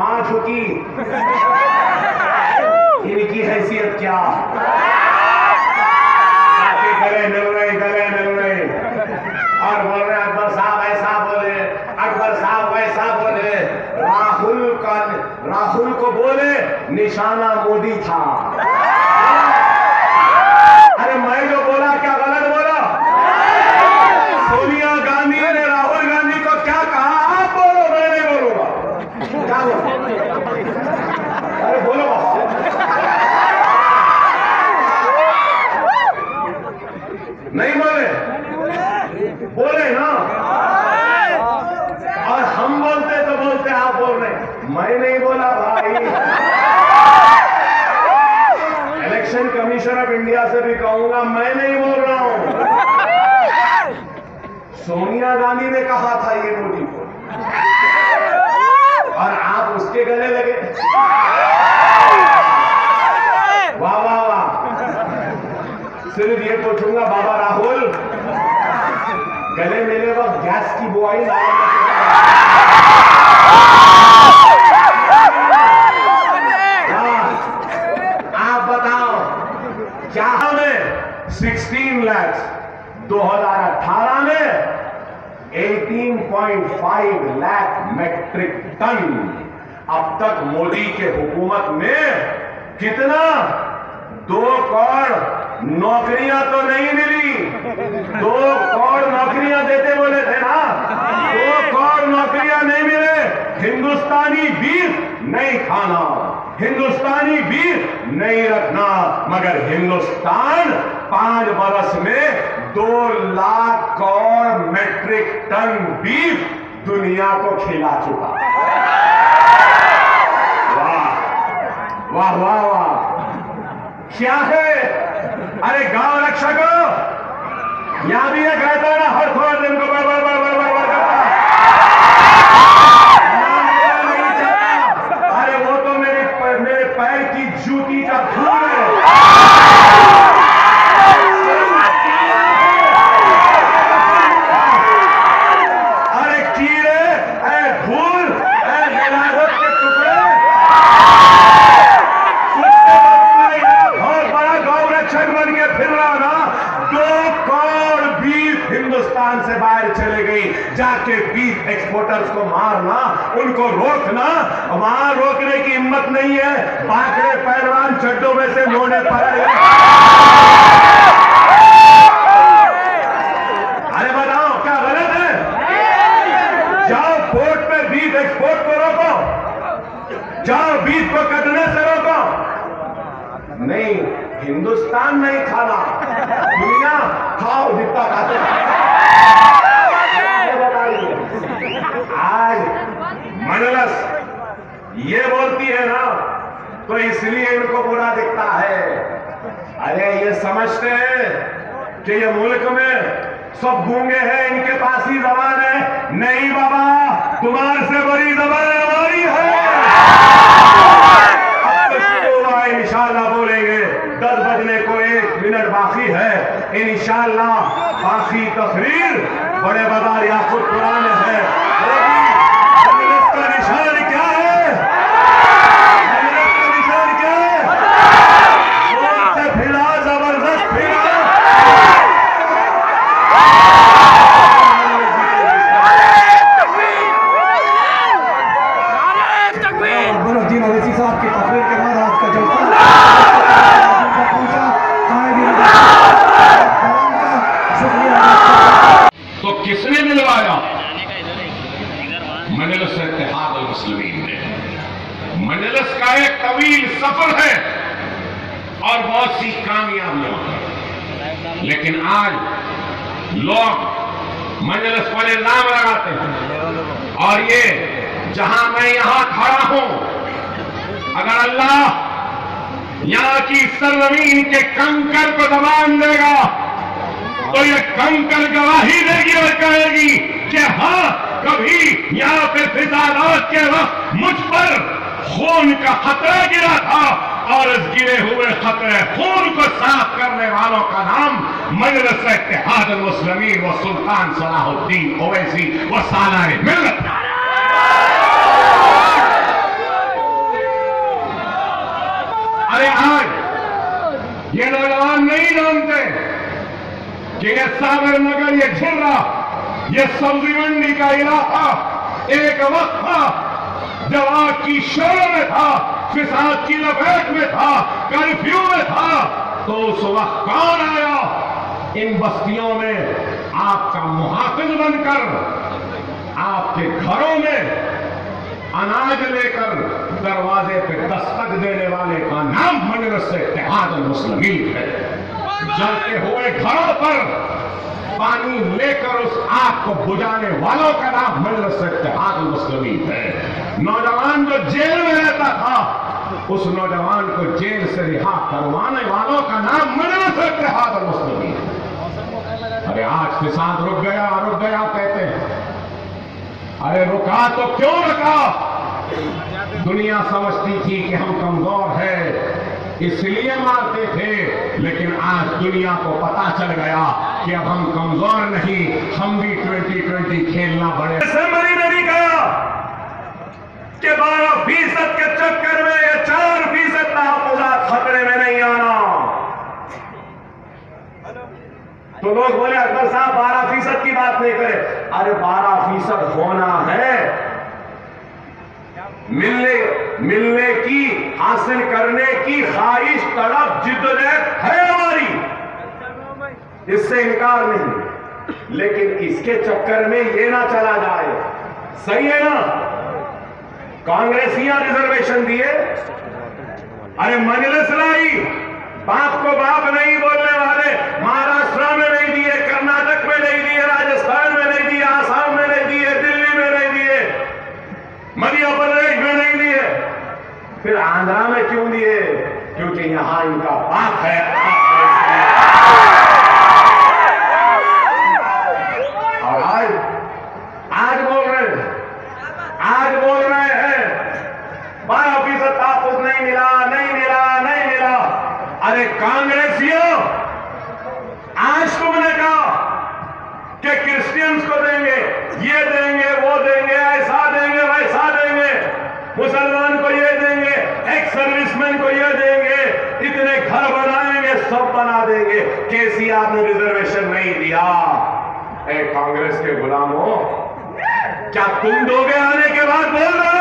मां झुकी, इनकी हैसियत क्या? आके गले मिल रहे और बोल रहे अकबर साहब ऐसा बोले, अकबर साहब वैसा बोले। राहुल को बोले निशाना मोदी था। अरे मैं जो बोला क्या गलत बोला? सोनिया गांधी ने राहुल गांधी को क्या कहा? आप बोलो, मैं नहीं बोलूंगा। क्या बोलो? अरे बोलो, नहीं बोले? बोले ना। और हम बोलते तो बोलते, आप बोल रहे, मैं नहीं बोला भाई। इलेक्शन कमीशन ऑफ इंडिया से भी कहूंगा, मैं नहीं बोल रहा हूं। सोनिया गांधी ने कहा था ये मोदी को, और आप उसके गले लगे। वाह वाह वाह। सिर्फ ये पूछूंगा, बाबा राहुल गले मिले वक्त गैस की बुआई ना। आप बताओ, क्या हमें 16 लाख 2018 में 18.5 लाख मैट्रिक टन। अब तक मोदी के हुकूमत में कितना? 2 करोड़ नौकरियां तो नहीं मिली। 2 करोड़ नौकरियां देते बोले थे ना, 2 करोड़ नौकरियां नहीं मिले। हिंदुस्तानी बीफ नहीं खाना, हिंदुस्तानी बीफ नहीं रखना, मगर हिंदुस्तान 5 बरस में 2 lakh crore metric ton beef दुनिया को खिला चुका। वाह वाह वाह वाह। क्या है? अरे गांव रक्षकों, यहां भी एक रहता है ना, हर थोड़ा दिन को बड़ करता, नहीं चलता। अरे वो तो मेरे पैर की जूती का धूल है। अरे कीड़े, धूल, मिलावट के टुकड़े, बन के फिर रहा ना। 2 करोड़ बीफ हिंदुस्तान से बाहर चले गई। जाके बीफ एक्सपोर्टर्स को मारना, उनको रोकना, वहां रोकने की हिम्मत नहीं है। बाकरे पहलवान चड्डों में से लोने पड़े। अरे बताओ, क्या गलत है? जाओ पोर्ट पे बीफ एक्सपोर्ट को रोको, जाओ बीफ को कटने से रोको। नहीं, हिंदुस्तान नहीं खाना, दुनिया खाओ जितना खाते। बताइए, आज मंडलस ये बोलती है ना, तो इसलिए इनको बुरा दिखता है। अरे ये समझते हैं कि ये मुल्क में सब गूंगे हैं, इनके पास ही जबान है। नहीं बाबा, तुम्हारे से बड़ी जबान हमारी है। इंशाल्लाह बोलेंगे। 10 बजने को 1 मिनट बाकी है। इंशाल्लाह बाकी तकरीर बड़े बाजार याकूत कुरान है। इसका निशान क्या है? इसका निशान क्या है? से फिरा, जबरदस्त फिरा। बरुद्दीन अवैसी साहब की तकरीर के बाद आज का जलसा तो किसने दिलवाया? मजलिस इत्तेहाद अल मुस्लिमीन ने। मजलिस का एक तवील सफर है और बहुत सी कामयाबियां, लेकिन आज लोग मजलिस पर इल्जाम लगाते हैं। और ये जहां मैं यहां खड़ा हूं, अगर अल्लाह यहां की सरजमीन के कंकर को दबान देगा तो ये कंकर गवाही देगी और कहेगी कि हाँ, कभी यहां पे फिजादात के वक्त मुझ पर खून का खतरा गिरा था, और इस गिरे हुए खतरे खून को साफ करने वालों का नाम मजलिस इत्तेहाद अल मुस्लिमीन व सुल्तान सलाहुद्दीन ओवैसी व सालाए मिल्लत। अरे आज ये नौजवान नहीं जानते कि ये सागर नगर, ये झिर्रा, ये सब्जी मंडी का इलाका एक वक्त था जब आग की शोरों में था, फिसाद की लपेट में था, कर्फ्यू में था। तो उस वक्त कौन आया इन बस्तियों में आपका मुहाफिज बनकर, आपके घरों में अनाज लेकर दरवाजे पे दस्तक देने वाले का नाम मजलिस इत्तेहाद मुस्लिमीन है। जलते हुए घरों पर पानी लेकर उस आग को बुझाने वालों का नाम मजलिस इत्तेहाद मुस्लिमीन है। नौजवान जो जेल में रहता था, उस नौजवान को जेल से रिहा करवाने वालों का नाम मजलिस इत्तेहाद मुस्लिमीन। अरे आज फिसाद रुक गया कहते हैं। अरे रुका तो क्यों रुका? दुनिया समझती थी कि हम कमजोर हैं, इसलिए मारते थे, लेकिन आज दुनिया को पता चल गया कि अब हम कमजोर नहीं, हम भी 2020 खेलना बड़े। असेंबली ने भी कहा कि 12% के चक्कर में ये 4% तहफ्फुज़ात खतरे में नहीं आना। तो लोग बोले अकबर साहब 12% की बात नहीं करें। अरे 12% होना है, मिलने की, हासिल करने की ख्वाहिश, तड़प, जिद्दोजहद है हमारी, इससे इनकार नहीं, लेकिन इसके चक्कर में ये ना चला जाए। सही है ना? कांग्रेसियां रिजर्वेशन दिए, अरे मजलिस लाई, बाप को बाप नहीं बोलने वाले, महाराष्ट्र में नहीं दिए, कर्नाटक में नहीं दिए, राजस्थान में नहीं दिए, आसाम में नहीं दिए, दिल्ली में नहीं दिए, मध्य प्रदेश में नहीं दिए, फिर आंध्रा में क्यों दिए? क्योंकि यहां इनका बाप है। और आज बोल रहे हैं 12% तहफ्फुज़ नहीं मिला। अरे कांग्रेसियों, आज तुमने कहा कि क्रिश्चियंस को देंगे, ये देंगे, वो देंगे, ऐसा देंगे, वैसा देंगे, मुसलमान को ये देंगे, एक्स सर्विसमैन को ये देंगे, इतने घर बनाएंगे, सब बना देंगे। कैसी आपने रिजर्वेशन नहीं दिया? ए कांग्रेस के गुलामों, क्या तुम दोगे आने के बाद? बोल रहा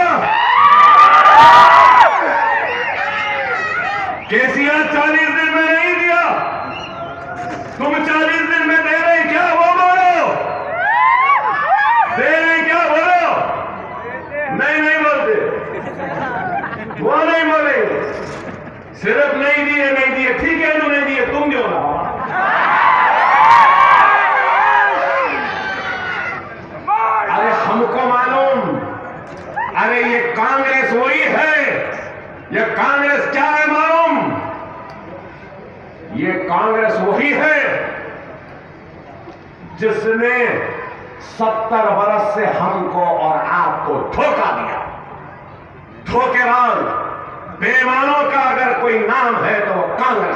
केसीआर 40 दिन में नहीं दिया, तुम 40 दिन में दे रहे क्या? वो बोलो, दे रहे क्या? बोलो। नहीं बोलते, वो नहीं बोलेंगे, सिर्फ नहीं दिए। ठीक है, नहीं दिए, तुम क्यों ना? अरे हमको मालूम, अरे ये कांग्रेस वही है। ये कांग्रेस क्या है मालूम? ये कांग्रेस वही है जिसने 70 बरस से हमको और आपको धोखा दिया। धोखेबाज, बेईमानों का अगर कोई नाम है तो वो कांग्रेस।